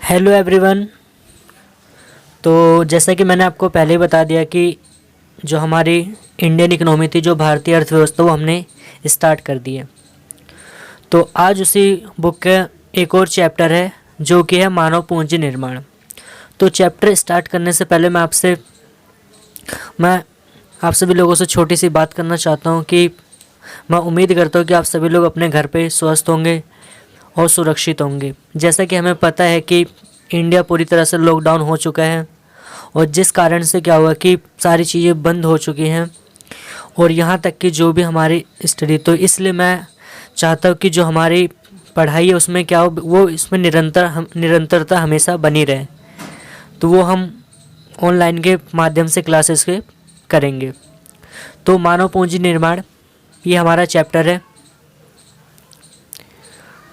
Hello everyone. तो जैसा कि मैंने आपको पहले ही बता दिया कि जो हमारी इंडियन इकोनॉमी थी, जो भारतीय अर्थव्यवस्था, वो हमने स्टार्ट कर दी है। तो आज उसी बुक का एक और चैप्टर है जो कि है मानव पूंजी निर्माण। तो चैप्टर स्टार्ट करने से पहले मैं आप सभी लोगों से छोटी सी बात करना चाहता हूँ कि मैं उम्मीद करता हूँ कि आप सभी लोग अपने घर पे स्वस्थ होंगे और सुरक्षित होंगे। जैसा कि हमें पता है कि इंडिया पूरी तरह से लॉकडाउन हो चुका है और जिस कारण से क्या हुआ कि सारी चीज़ें बंद हो चुकी हैं और यहाँ तक कि जो भी हमारी स्टडी, तो इसलिए मैं चाहता हूँ कि जो हमारी पढ़ाई है उसमें क्या हो, वो इसमें निरंतरता हमेशा बनी रहे। तो वो हम ऑनलाइन के माध्यम से क्लासेस के करेंगे। तो मानव पूंजी निर्माण ये हमारा चैप्टर है।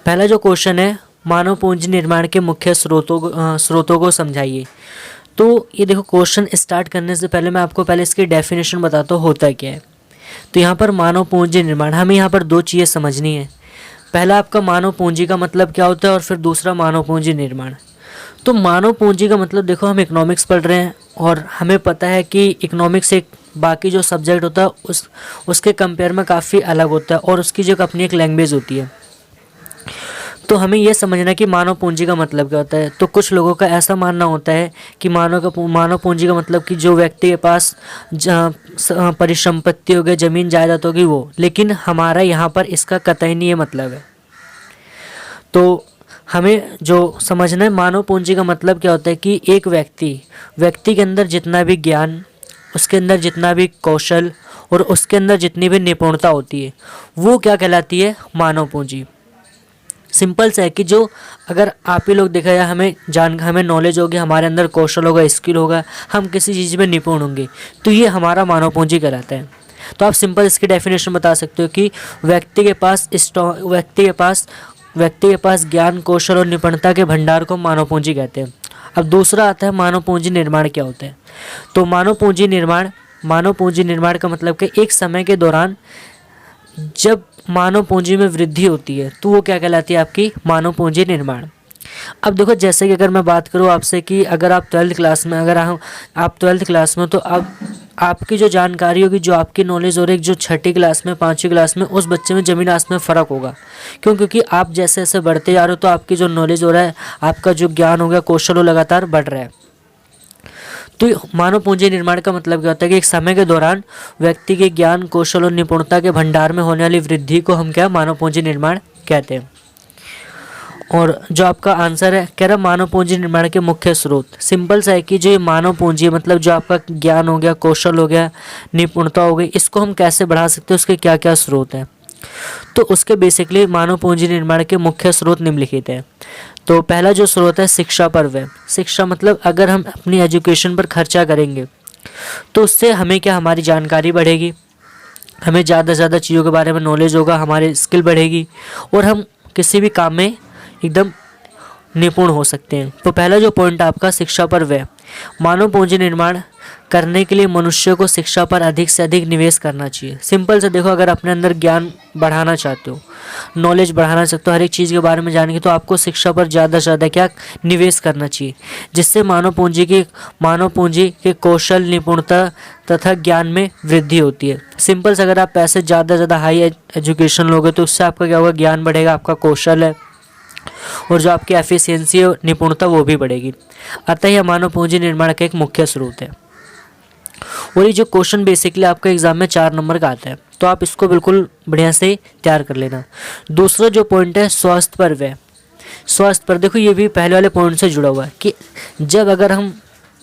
पहला जो क्वेश्चन है, मानव पूंजी निर्माण के मुख्य स्रोतों को समझाइए। तो ये देखो, क्वेश्चन स्टार्ट करने से पहले मैं आपको पहले इसकी डेफिनेशन बताता हूँ होता क्या है। तो यहाँ पर मानव पूंजी निर्माण, हमें यहाँ पर दो चीज़ें समझनी है। पहला आपका मानव पूंजी का मतलब क्या होता है और फिर दूसरा मानव पूंजी निर्माण। तो मानव पूंजी का मतलब देखो, हम इकोनॉमिक्स पढ़ रहे हैं और हमें पता है कि इकोनॉमिक्स एक बाकी जो सब्जेक्ट होता है उसके कंपेयर में काफ़ी अलग होता है और उसकी जो अपनी एक लैंग्वेज होती है। तो हमें यह समझना कि मानव पूंजी का मतलब क्या होता है। तो कुछ लोगों का ऐसा मानना होता है कि मानव पूंजी का मतलब कि जो व्यक्ति के पास परिसंपत्ति हो गई, ज़मीन जायदाद होगी वो, लेकिन हमारा यहाँ पर इसका कतई नहीं ये मतलब है। तो हमें जो समझना है मानव पूंजी का मतलब क्या होता है कि एक व्यक्ति के अंदर जितना भी ज्ञान, उसके अंदर जितना भी कौशल और उसके अंदर जितनी भी निपुणता होती है वो क्या कहलाती है, मानव पूंजी। सिंपल सा है कि जो अगर आप ही लोग देखा जाए, हमें नॉलेज होगी, हमारे अंदर कौशल होगा, स्किल होगा, हम किसी चीज़ में निपुण होंगे, तो ये हमारा मानव पूंजी कहलाता है। तो आप सिंपल इसकी डेफिनेशन बता सकते हो कि व्यक्ति के पास ज्ञान, कौशल और निपुणता के भंडार को मानव पूंजी कहते हैं। अब दूसरा आता है मानव पूंजी निर्माण क्या होता है। तो मानव पूंजी निर्माण का मतलब कि एक समय के दौरान जब मानव पूंजी में वृद्धि होती है तो वो क्या कहलाती है, आपकी मानव पूंजी निर्माण। अब देखो, जैसे कि अगर मैं बात करूँ आपसे कि अगर आप ट्वेल्थ क्लास में तो अब आपकी जो जानकारी होगी, जो आपकी नॉलेज हो रही है, जो छठी क्लास में, पाँचवीं क्लास में, उस बच्चे में ज़मीन आसमान में फ़र्क होगा। क्योंकि आप जैसे जैसे बढ़ते जा रहे हो तो आपकी जो नॉलेज हो रहा है, आपका जो ज्ञान हो गया, कौशल हो, लगातार बढ़ रहा है। तो मानव पूंजी निर्माण का मतलब क्या होता है कि एक समय के दौरान व्यक्ति के ज्ञान, कौशल और निपुणता के भंडार में होने वाली वृद्धि को हम क्या मानव पूंजी निर्माण कहते हैं। और जो आपका आंसर है, कह रहा मानव पूंजी निर्माण के मुख्य स्रोत। सिंपल सा है कि जो ये मानव पूंजी मतलब जो आपका ज्ञान हो गया, कौशल हो गया, निपुणता हो गई, इसको हम कैसे बढ़ा सकते हैं, उसके क्या क्या स्रोत हैं। तो उसके बेसिकली मानव पूंजी निर्माण के मुख्य स्रोत निम्नलिखित हैं। तो पहला जो स्रोत है, शिक्षा पर व्यय। शिक्षा मतलब अगर हम अपनी एजुकेशन पर खर्चा करेंगे तो उससे हमें क्या, हमारी जानकारी बढ़ेगी, हमें ज़्यादा से ज़्यादा चीज़ों के बारे में नॉलेज होगा, हमारी स्किल बढ़ेगी और हम किसी भी काम में एकदम निपुण हो सकते हैं। तो पहला जो पॉइंट आपका शिक्षा पर व्यय। मानव पूंजी निर्माण करने के लिए मनुष्य को शिक्षा पर अधिक से अधिक निवेश करना चाहिए। सिंपल से देखो, अगर अपने अंदर ज्ञान बढ़ाना चाहते हो, नॉलेज बढ़ाना चाहते हो, हर एक चीज़ के बारे में जानेंगे, तो आपको शिक्षा पर ज़्यादा से ज़्यादा क्या निवेश करना चाहिए, जिससे मानव पूंजी के कौशल, निपुणता तथा ज्ञान में वृद्धि होती है। सिंपल से अगर आप पैसे ज़्यादा से ज़्यादा हाई एजुकेशन लोगे तो उससे आपका क्या होगा, ज्ञान बढ़ेगा, आपका कौशल है और जो आपकी एफिशिएंसी और निपुणता वो भी बढ़ेगी। अतः यह मानव पूंजी निर्माण का एक मुख्य स्रोत है। और ये जो क्वेश्चन बेसिकली आपका एग्जाम में 4 नंबर का आता है, तो आप इसको बिल्कुल बढ़िया से तैयार कर लेना। दूसरा जो पॉइंट है, स्वास्थ्य पर व्यय। स्वास्थ्य पर देखो, ये भी पहले वाले पॉइंट से जुड़ा हुआ है कि जब अगर हम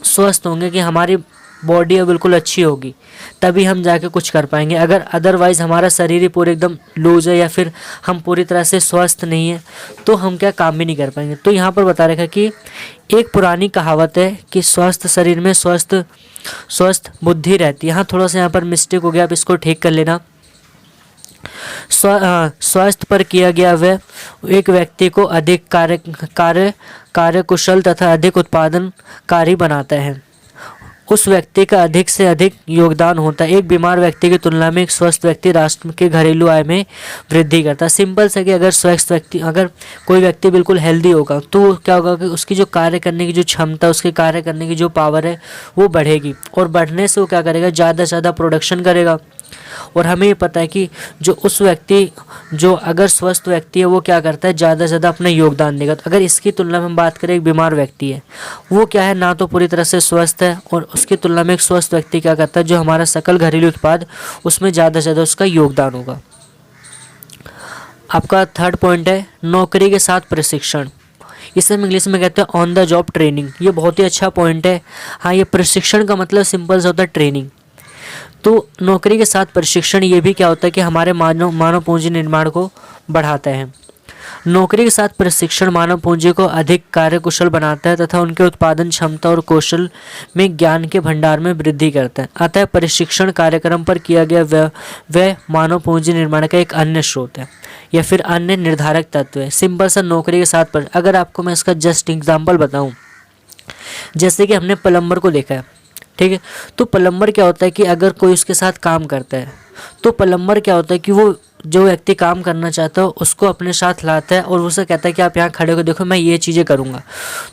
स्वस्थ होंगे, कि हमारी बॉडी बिल्कुल अच्छी होगी, तभी हम जाके कुछ कर पाएंगे। अगर अदरवाइज़ हमारा शरीर ही पूरे एकदम लूज है या फिर हम पूरी तरह से स्वस्थ नहीं है तो हम क्या काम भी नहीं कर पाएंगे। तो यहाँ पर बता रखा कि एक पुरानी कहावत है कि स्वस्थ शरीर में स्वस्थ बुद्धि रहती है। यहाँ थोड़ा सा यहाँ पर मिस्टेक हो गया, आप इसको ठीक कर लेना। स्वास्थ्य पर किया गया व्यय एक व्यक्ति को अधिक कार्यकुशल तथा अधिक उत्पादनकारी बनाता है। उस व्यक्ति का अधिक से अधिक योगदान होता है। एक बीमार व्यक्ति की तुलना में एक स्वस्थ व्यक्ति राष्ट्र के घरेलू आय में वृद्धि करता है। सिंपल से कि अगर स्वस्थ व्यक्ति, अगर कोई व्यक्ति बिल्कुल हेल्दी होगा तो क्या होगा कि उसकी जो कार्य करने की जो क्षमता, उसके कार्य करने की जो पावर है वो बढ़ेगी, और बढ़ने से वो क्या करेगा, ज़्यादा से ज़्यादा प्रोडक्शन करेगा। और हमें ये पता है कि जो उस व्यक्ति, जो अगर स्वस्थ व्यक्ति है वो क्या करता है, ज़्यादा से ज़्यादा अपना योगदान देगा। तो अगर इसकी तुलना में हम बात करें, एक बीमार व्यक्ति है वो क्या है, ना तो पूरी तरह से स्वस्थ है, और उसकी तुलना में एक स्वस्थ व्यक्ति क्या करता है, जो हमारा सकल घरेलू उत्पाद उसमें ज़्यादा से ज़्यादा उसका योगदान होगा। आपका थर्ड पॉइंट है नौकरी के साथ प्रशिक्षण। इसे हम इंग्लिश में कहते हैं ऑन द जॉब ट्रेनिंग। ये बहुत ही अच्छा पॉइंट है। हाँ, ये प्रशिक्षण का मतलब सिंपल सा होता है ट्रेनिंग। तो नौकरी के साथ प्रशिक्षण ये भी क्या होता है कि हमारे मानव पूंजी निर्माण को बढ़ाता है। नौकरी के साथ प्रशिक्षण मानव पूंजी को अधिक कार्यकुशल बनाता है तथा उनके उत्पादन क्षमता और कौशल में ज्ञान के भंडार में वृद्धि करता है। अतः प्रशिक्षण कार्यक्रम पर किया गया व्यय मानव पूंजी निर्माण का एक अन्य स्रोत है या फिर अन्य निर्धारक तत्व है। सिंपल सा नौकरी के साथ अगर आपको मैं इसका जस्ट एग्जाम्पल बताऊँ, जैसे कि हमने प्लम्बर को देखा है, ठीक है। तो प्लम्बर क्या होता है कि अगर कोई उसके साथ काम करता है तो प्लम्बर क्या होता है कि वो जो व्यक्ति काम करना चाहता है उसको अपने साथ लाता है और उसे कहता है कि आप यहाँ खड़े हो, देखो मैं ये चीज़ें करूँगा।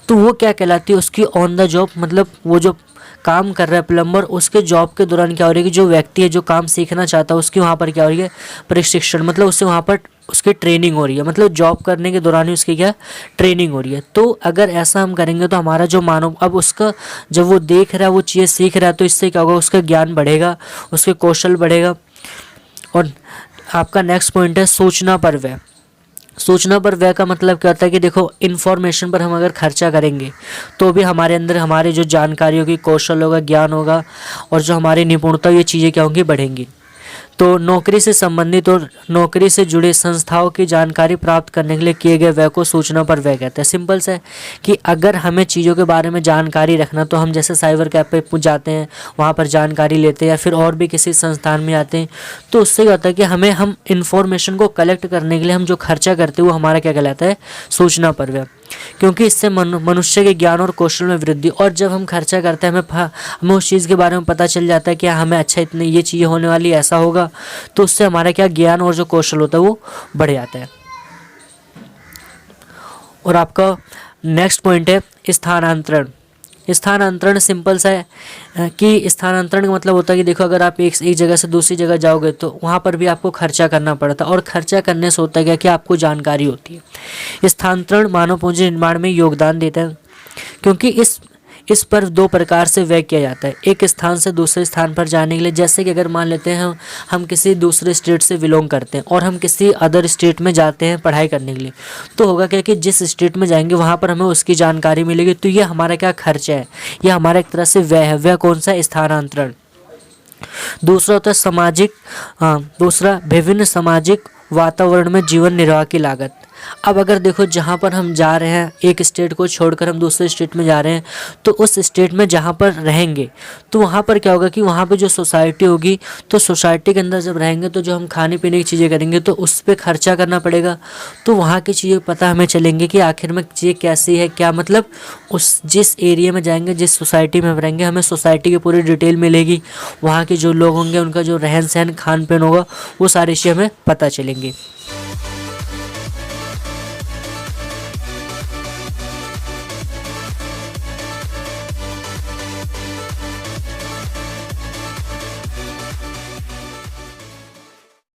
तो वो क्या कहलाती है, उसकी ऑन द जॉब, मतलब वो जो काम कर रहा है प्लम्बर, उसके जॉब के दौरान क्या हो रही है कि जो व्यक्ति है जो काम सीखना चाहता है उसकी वहाँ पर क्या हो रही है, प्रशिक्षण, मतलब उससे वहाँ पर उसकी ट्रेनिंग हो रही है, मतलब जॉब करने के दौरान ही उसकी क्या ट्रेनिंग हो रही है। तो अगर ऐसा हम करेंगे तो हमारा जो मानव, अब उसका जब वो देख रहा है, वो चीज़ें सीख रहा है, तो इससे क्या होगा, उसका ज्ञान बढ़ेगा, उसके कौशल बढ़ेगा। और आपका नेक्स्ट पॉइंट है सूचना पर व्यय। सूचना पर व्यय का मतलब क्या होता है कि देखो, इन्फॉर्मेशन पर हम अगर खर्चा करेंगे तो भी हमारे अंदर हमारे जो जानकारी होगी, कौशल होगा, ज्ञान होगा, और जो हमारी निपुणता, ये चीज़ें क्या होंगी, बढ़ेंगी। तो नौकरी से संबंधित और नौकरी से जुड़े संस्थाओं की जानकारी प्राप्त करने के लिए किए गए व्यय को सूचना पर व्यय कहते हैं। सिंपल से है कि अगर हमें चीज़ों के बारे में जानकारी रखना, तो हम जैसे साइबर कैफे पे जाते हैं, वहाँ पर जानकारी लेते हैं, या फिर और भी किसी संस्थान में आते हैं, तो उससे क्या होता है कि हम इंफॉर्मेशन को कलेक्ट करने के लिए हम जो खर्चा करते हैं वो हमारा क्या कहलाता है, सूचना पर व्यय। क्योंकि इससे मनुष्य के ज्ञान और कौशल में वृद्धि, और जब हम खर्चा करते हैं हमें उस चीज़ के बारे में पता चल जाता है कि हमें अच्छा इतने ये चीज़ें होने वाली, ऐसा होगा, तो उससे हमारा क्या ज्ञान और जो कौशल होता है वो बढ़ जाता है। और आपका नेक्स्ट पॉइंट है स्थानांतरण। स्थानांतरण सिंपल सा है कि स्थानांतरण का मतलब होता है कि देखो, अगर आप एक जगह से दूसरी जगह जाओगे तो वहाँ पर भी आपको खर्चा करना पड़ता है, और खर्चा करने से होता है क्या कि आपको जानकारी होती है। स्थानांतरण मानव पूंजी निर्माण में योगदान देता है, क्योंकि इस पर दो प्रकार से व्यय किया जाता है। एक स्थान से दूसरे स्थान पर जाने के लिए, जैसे कि अगर मान लेते हैं हम किसी दूसरे स्टेट से बिलोंग करते हैं और हम किसी अदर स्टेट में जाते हैं पढ़ाई करने के लिए, तो होगा क्या कि जिस स्टेट में जाएंगे वहाँ पर हमें उसकी जानकारी मिलेगी। तो ये हमारा क्या खर्चा है, ये हमारा एक तरह से व्यय है। व्यय कौन सा, स्थानांतरण। दूसरा होता है सामाजिक, दूसरा विभिन्न सामाजिक वातावरण में जीवन निर्वाह की लागत। अब अगर देखो, जहाँ पर हम जा रहे हैं, एक स्टेट को छोड़कर हम दूसरे स्टेट में जा रहे हैं, तो उस स्टेट में जहाँ पर रहेंगे तो वहाँ पर क्या होगा कि वहाँ पे जो सोसाइटी होगी, तो सोसाइटी के अंदर जब रहेंगे तो जो हम खाने पीने की चीज़ें करेंगे तो उस पर खर्चा करना पड़ेगा। तो वहाँ की चीज़ें पता हमें चलेंगे कि आखिर में चीज़ें कैसी है, क्या मतलब उस जिस एरिया में जाएंगे, जिस सोसाइटी में हम रहेंगे, हमें सोसाइटी की पूरी डिटेल मिलेगी। वहाँ के जो लोग होंगे, उनका जो रहन सहन, खान पीन होगा, वो सारी चीज़ें हमें पता चलेंगी।